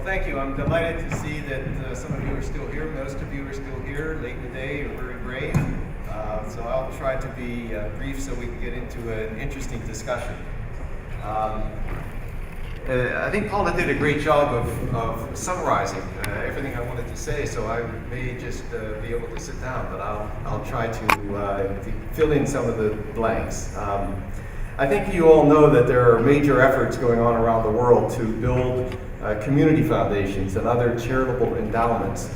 thank you. I'm delighted to see that some of you are still here. Most of you are still here late in the day. You're very brave. So I'll try to be brief so we can get into an interesting discussion. I think Paula did a great job of summarizing everything I wanted to say, so I may just be able to sit down, but I'll try to fill in some of the blanks. I think you all know that there are major efforts going on around the world to build community foundations and other charitable endowments,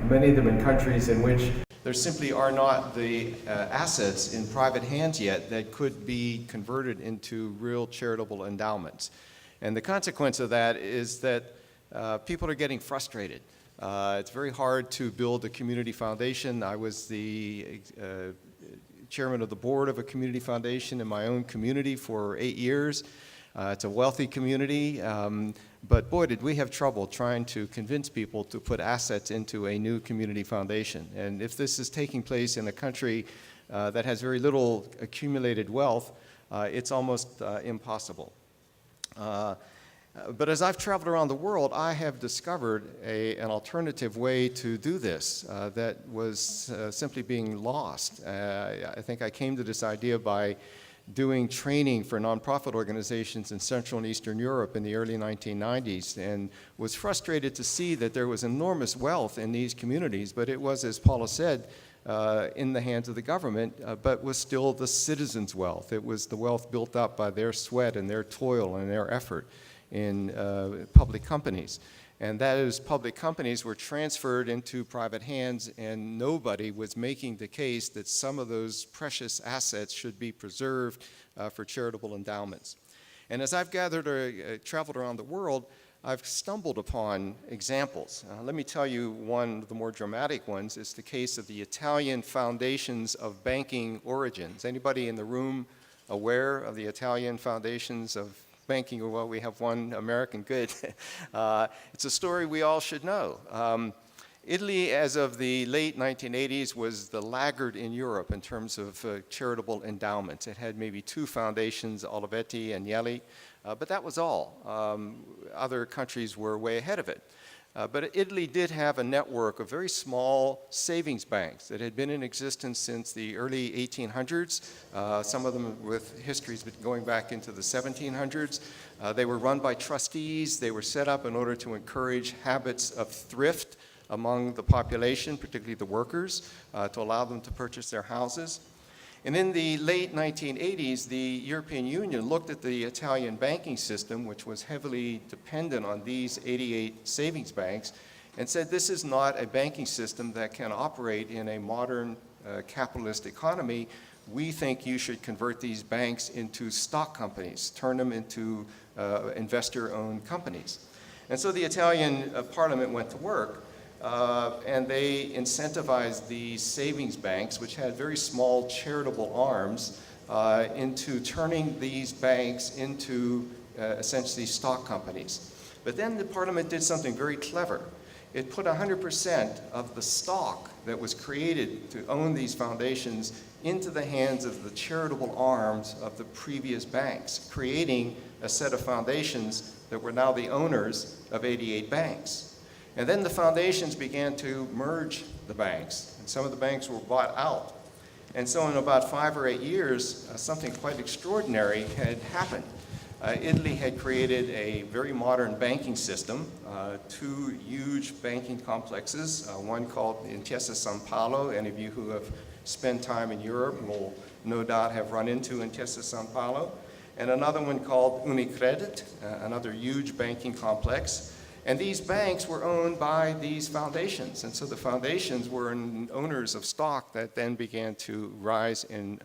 many of them in countries in which there simply are not the assets in private hands yet that could be converted into real charitable endowments. And the consequence of that is that people are getting frustrated. It's very hard to build a community foundation. I was the chairman of the board of a community foundation in my own community for 8 years. It's a wealthy community, but boy, did we have trouble trying to convince people to put assets into a new community foundation. And if this is taking place in a country that has very little accumulated wealth, it's almost impossible. But as I've traveled around the world, I have discovered an alternative way to do this that was simply being lost. I think I came to this idea by doing training for nonprofit organizations in Central and Eastern Europe in the early 1990s, and was frustrated to see that there was enormous wealth in these communities, but it was, as Paula said, in the hands of the government, but was still the citizens' wealth. It was the wealth built up by their sweat and their toil and their effort in public companies. And that is, public companies were transferred into private hands, and nobody was making the case that some of those precious assets should be preserved for charitable endowments. And as I've traveled around the world, I've stumbled upon examples. Let me tell you one of the more dramatic ones. It's the case of the Italian foundations of banking origins. Anybody in the room aware of the Italian foundations of banking? Well, we have one American, good. It's a story we all should know. Italy, as of the late 1980s, was the laggard in Europe in terms of charitable endowments. It had maybe 2 foundations, Olivetti and Yelli, but that was all. Other countries were way ahead of it. But Italy did have a network of very small savings banks that had been in existence since the early 1800s, some of them with histories going back into the 1700s. They were run by trustees. They were set up in order to encourage habits of thrift among the population, particularly the workers, to allow them to purchase their houses. And in the late 1980s, the European Union looked at the Italian banking system, which was heavily dependent on these 88 savings banks, and said this is not a banking system that can operate in a modern capitalist economy. We think you should convert these banks into stock companies, turn them into investor-owned companies. And so the Italian parliament went to work. And they incentivized the savings banks, which had very small charitable arms, into turning these banks into essentially stock companies. But then the parliament did something very clever. It put 100% of the stock that was created to own these foundations into the hands of the charitable arms of the previous banks, creating a set of foundations that were now the owners of 88 banks. And then the foundations began to merge the banks, and some of the banks were bought out. And so in about 5 or 8 years, something quite extraordinary had happened. Italy had created a very modern banking system, 2 huge banking complexes, one called Intesa Sanpaolo. Any of you who have spent time in Europe will no doubt have run into Intesa Sanpaolo. And another one called Unicredit, another huge banking complex. And these banks were owned by these foundations. And so the foundations were owners of stock that then began to rise in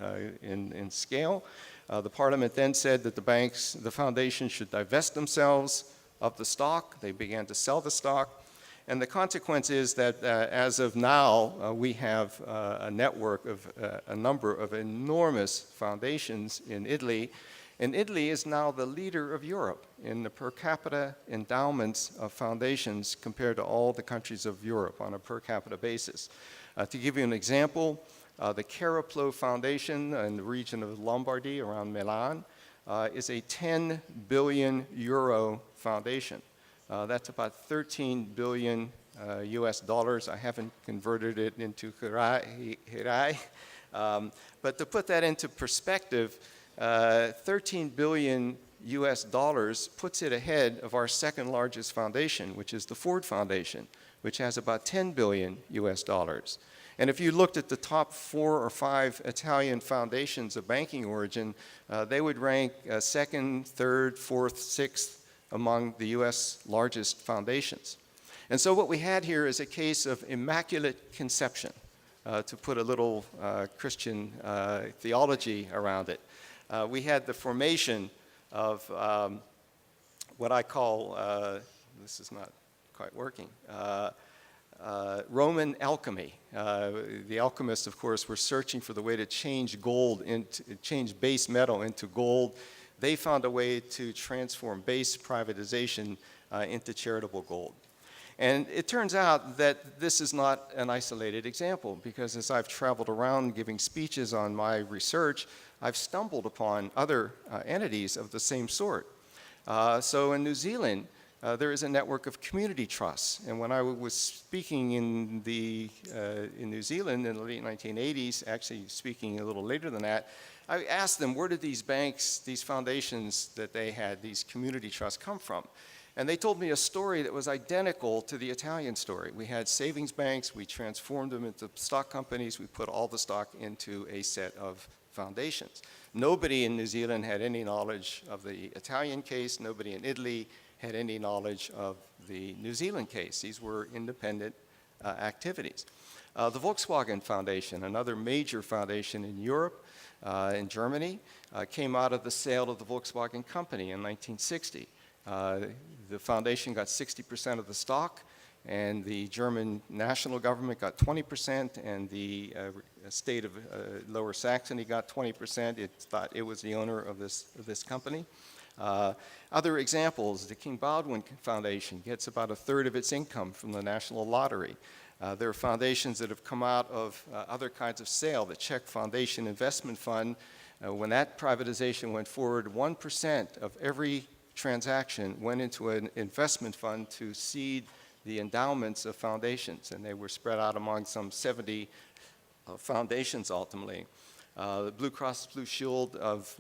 scale. The parliament then said that the foundations should divest themselves of the stock. They began to sell the stock. And the consequence is that as of now, we have a network of a number of enormous foundations in Italy. And Italy is now the leader of Europe in the per capita endowments of foundations compared to all the countries of Europe on a per capita basis. To give you an example, the Caraplo Foundation in the region of Lombardy around Milan is a 10 billion euro foundation. That's about 13 billion US dollars. I haven't converted it into hirai. But to put that into perspective, 13 billion US dollars puts it ahead of our second largest foundation, which is the Ford Foundation, which has about 10 billion US dollars. And if you looked at the top 4 or 5 Italian foundations of banking origin, they would rank second, third, fourth, sixth among the US largest foundations. And so what we had here is a case of immaculate conception, to put a little Christian theology around it. We had the formation of what I call, this is not quite working, Roman alchemy. The alchemists, of course, were searching for the way to change change base metal into gold. They found a way to transform base privatization into charitable gold. And it turns out that this is not an isolated example, because as I've traveled around giving speeches on my research, I've stumbled upon other entities of the same sort. So in New Zealand, there is a network of community trusts. And when I was speaking in New Zealand in the late 1980s, actually speaking a little later than that, I asked them, where did these banks, these foundations that they had, these community trusts come from? And they told me a story that was identical to the Italian story. We had savings banks, we transformed them into stock companies, we put all the stock into a set of foundations. Nobody in New Zealand had any knowledge of the Italian case, nobody in Italy had any knowledge of the New Zealand case. These were independent activities. The Volkswagen Foundation, another major foundation in Europe, in Germany, came out of the sale of the Volkswagen company in 1960. The foundation got 60% of the stock, and the German national government got 20%, and the state of Lower Saxony got 20%. It thought it was the owner of this company. Other examples, the King Baldwin Foundation gets about a third of its income from the National Lottery. There are foundations that have come out of other kinds of sale. The Czech Foundation Investment Fund, when that privatization went forward, 1% of every transaction went into an investment fund to seed the endowments of foundations, and they were spread out among some 70 foundations ultimately. The Blue Cross Blue Shield of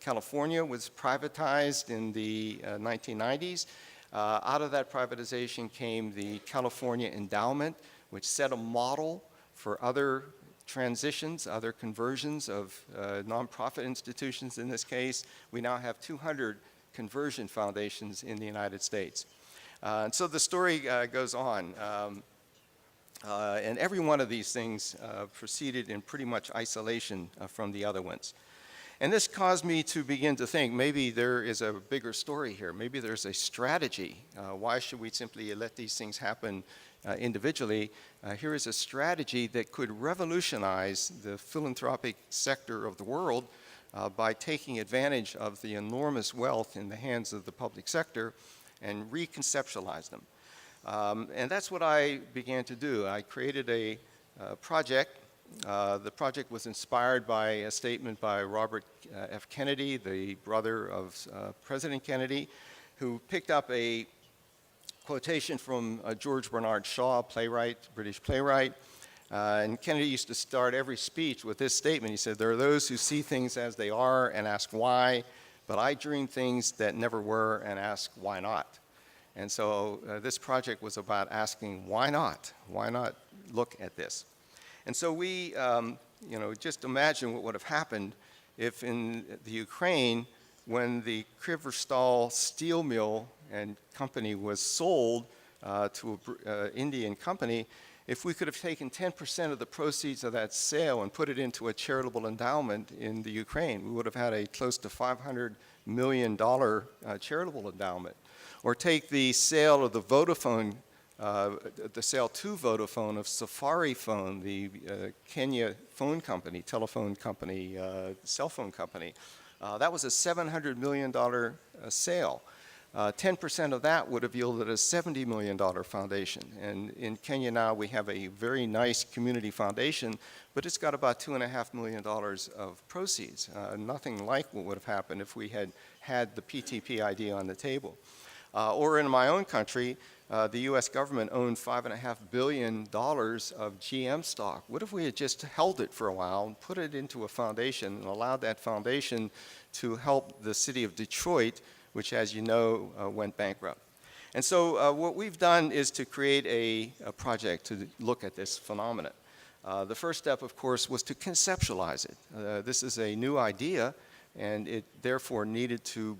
California was privatized in the 1990s. Out of that privatization came the California Endowment, which set a model for other transitions, other conversions of nonprofit institutions in this case. We now have 200 conversion foundations in the United States. And so the story goes on. And every one of these things proceeded in pretty much isolation from the other ones. And this caused me to begin to think, maybe there is a bigger story here. Maybe there's a strategy. Why should we simply let these things happen individually? Here is a strategy that could revolutionize the philanthropic sector of the world by taking advantage of the enormous wealth in the hands of the public sector and reconceptualize them. And that's what I began to do. I created a project. The project was inspired by a statement by Robert F. Kennedy, the brother of President Kennedy, who picked up a quotation from George Bernard Shaw, playwright, British playwright. And Kennedy used to start every speech with this statement. He said, "There are those who see things as they are and ask why, but I dream things that never were and ask why not." And so this project was about asking why not? Why not look at this? And so we, just imagine what would have happened if in the Ukraine, when the Kriverstal steel mill and company was sold to an Indian company, if we could have taken 10% of the proceeds of that sale and put it into a charitable endowment in the Ukraine, we would have had a close to $500 million charitable endowment. Or take the sale of the Vodafone, the sale to Vodafone of Safari Phone, the Kenya phone company, telephone company, cell phone company. That was a $700 million sale. 10% of that would have yielded a $70 million foundation. And in Kenya now we have a very nice community foundation, but it's got about $2.5 million of proceeds. Nothing like what would have happened if we had had the PTP idea on the table. Or in my own country, the U.S. government owned $5.5 billion of GM stock. What if we had just held it for a while and put it into a foundation and allowed that foundation to help the city of Detroit, which, as you know, went bankrupt? And so what we've done is to create a project to look at this phenomenon. The first step, of course, was to conceptualize it. This is a new idea, and it therefore needed to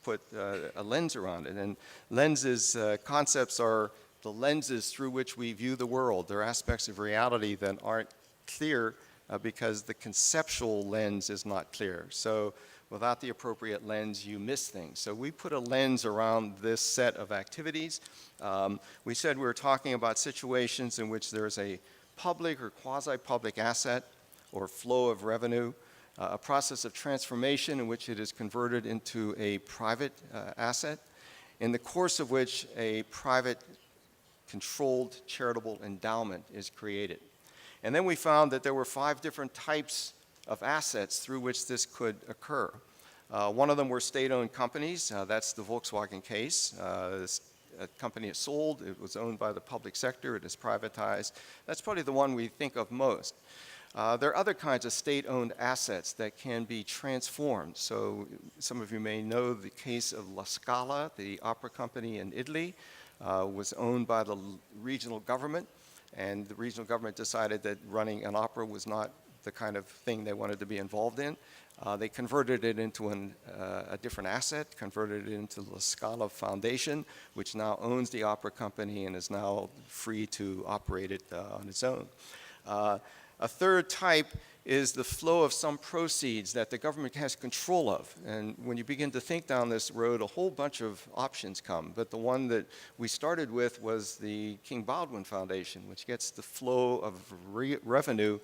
put a lens around it. And lenses, concepts are the lenses through which we view the world. They're aspects of reality that aren't clear because the conceptual lens is not clear. So without the appropriate lens, you miss things. So we put a lens around this set of activities. We said we were talking about situations in which there's a public or quasi-public asset or flow of revenue, a process of transformation in which it is converted into a private asset, in the course of which a private controlled charitable endowment is created. And then we found that there were 5 different types of assets through which this could occur. One of them were state-owned companies. That's the Volkswagen case. A company is sold, it was owned by the public sector, it is privatized. That's probably the one we think of most. There are other kinds of state-owned assets that can be transformed. So some of you may know the case of La Scala, the opera company in Italy, was owned by the regional government, and the regional government decided that running an opera was not the kind of thing they wanted to be involved in. They converted it into a different asset, converted it into the Scala Foundation, which now owns the opera company and is now free to operate it on its own. A third type is the flow of some proceeds that the government has control of. And when you begin to think down this road, a whole bunch of options come. But the one that we started with was the King Baldwin Foundation, which gets the flow of revenue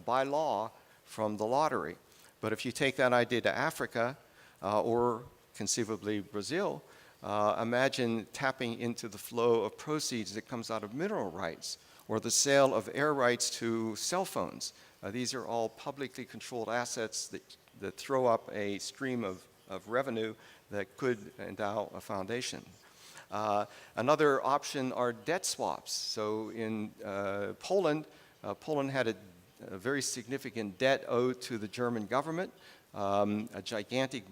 by law from the lottery. But if you take that idea to Africa, or conceivably Brazil, imagine tapping into the flow of proceeds that comes out of mineral rights, or the sale of air rights to cell phones. These are all publicly controlled assets that throw up a stream of revenue that could endow a foundation. Another option are debt swaps. So in Poland, Poland had a very significant debt owed to the German government, a gigantic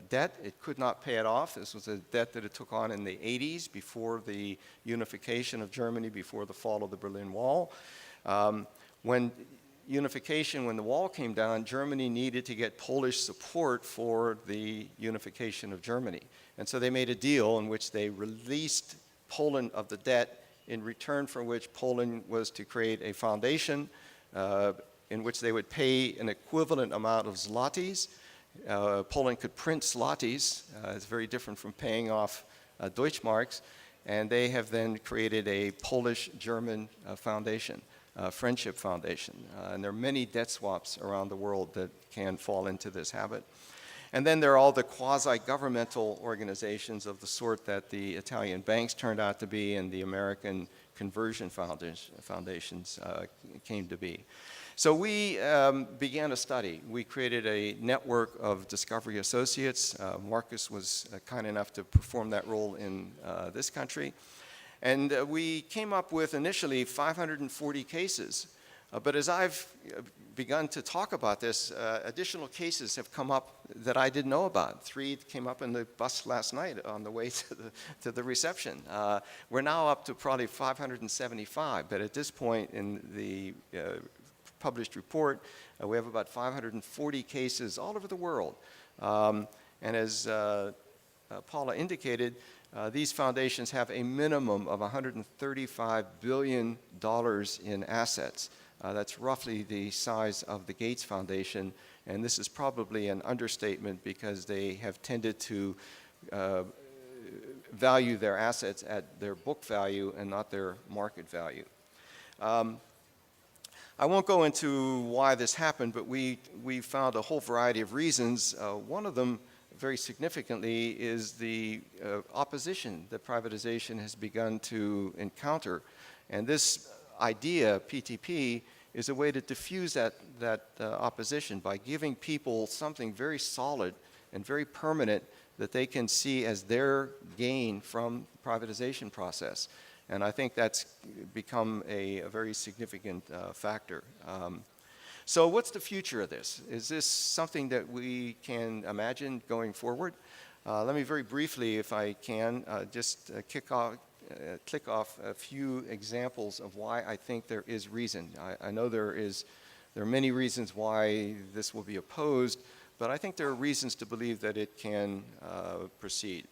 debt. It could not pay it off. This was a debt that it took on in the 80s, before the unification of Germany, before the fall of the Berlin Wall. When the wall came down, Germany needed to get Polish support for the unification of Germany. And so they made a deal in which they released Poland of the debt, in return for which Poland was to create a foundation in which they would pay an equivalent amount of zlotys. Poland could print zlotys. It's very different from paying off Deutschmarks. And they have then created a Polish-German foundation, friendship foundation. And there are many debt swaps around the world that can fall into this habit. And then there are all the quasi-governmental organizations of the sort that the Italian banks turned out to be and the American conversion foundations came to be. So we began a study. We created a network of discovery associates. Marcus was kind enough to perform that role in this country. And we came up with initially 540 cases. But as I've begun to talk about this, additional cases have come up that I didn't know about. 3 came up in the bus last night on the way to the reception. We're now up to probably 575, but at this point in the published report, we have about 540 cases all over the world. And as Paula indicated, these foundations have a minimum of $135 billion in assets. That's roughly the size of the Gates Foundation, and this is probably an understatement because they have tended to value their assets at their book value and not their market value. I won't go into why this happened, but we found a whole variety of reasons. One of them, very significantly, is the opposition that privatization has begun to encounter. And this idea, PTP, is a way to diffuse that opposition by giving people something very solid and very permanent that they can see as their gain from the privatization process. And I think that's become a very significant factor. So what's the future of this? Is this something that we can imagine going forward? Let me very briefly, if I can, just click off a few examples of why I think there is reason. I know there are many reasons why this will be opposed, but I think there are reasons to believe that it can proceed.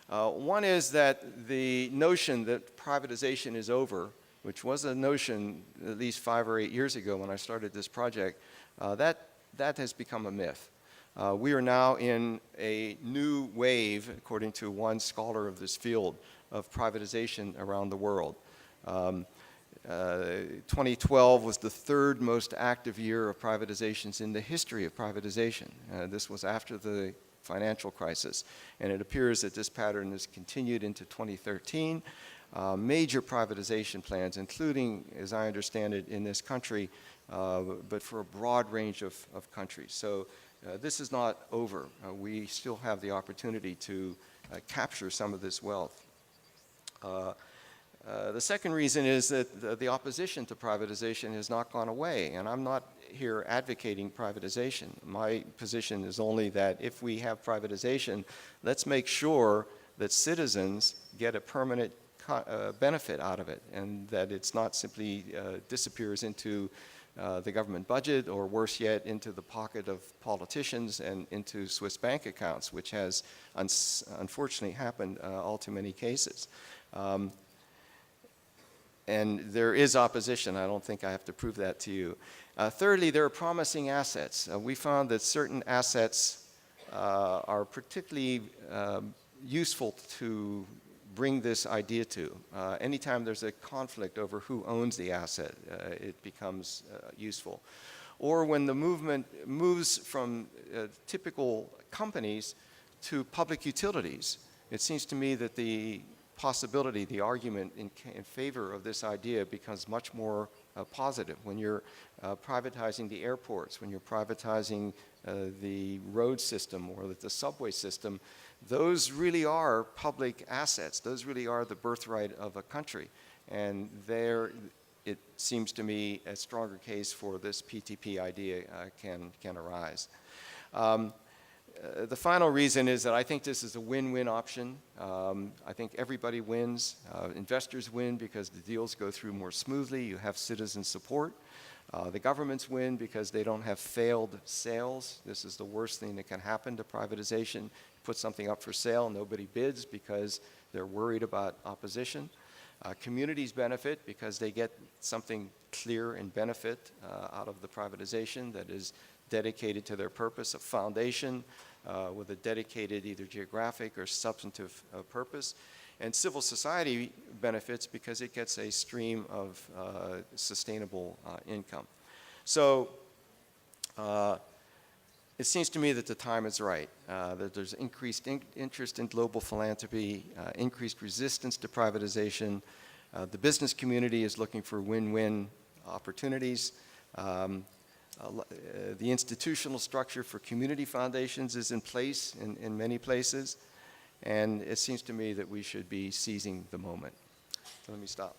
One is that the notion that privatization is over, which was a notion at least 5 or 8 years ago when I started this project, that has become a myth. We are now in a new wave, according to one scholar of this field, of privatization around the world. 2012 was the 3rd most active year of privatizations in the history of privatization. This was after the financial crisis, and it appears that this pattern has continued into 2013. Major privatization plans, including, as I understand it, in this country, but for a broad range of countries. So this is not over. We still have the opportunity to capture some of this wealth. The second reason is that the opposition to privatization has not gone away, and I'm not here advocating privatization. My position is only that if we have privatization, let's make sure that citizens get a permanent benefit out of it, and that it's not simply disappears into the government budget, or worse yet, into the pocket of politicians and into Swiss bank accounts, which has unfortunately happened all too many cases. And there is opposition. I don't think I have to prove that to you. Thirdly, there are promising assets. We found that certain assets are particularly useful to bring this idea to. Anytime there's a conflict over who owns the asset, it becomes useful. Or when the movement moves from typical companies to public utilities, it seems to me that the possibility, the argument in favor of this idea becomes much more positive. When you're privatizing the airports, when you're privatizing the road system or the subway system, those really are public assets. Those really are the birthright of a country. And there, it seems to me, a stronger case for this PTP idea can arise. The final reason is that I think this is a win-win option. I think everybody wins. Investors win because the deals go through more smoothly. You have citizen support. The governments win because they don't have failed sales. This is the worst thing that can happen to privatization. Put something up for sale, nobody bids because they're worried about opposition. Communities benefit because they get something clear and benefit out of the privatization that is dedicated to their purpose, a foundation with a dedicated either geographic or substantive purpose. And civil society benefits because it gets a stream of sustainable income. So it seems to me that the time is right, that there's increased interest in global philanthropy, increased resistance to privatization. The business community is looking for win-win opportunities. The institutional structure for community foundations is in place in many places, and it seems to me that we should be seizing the moment. So let me stop.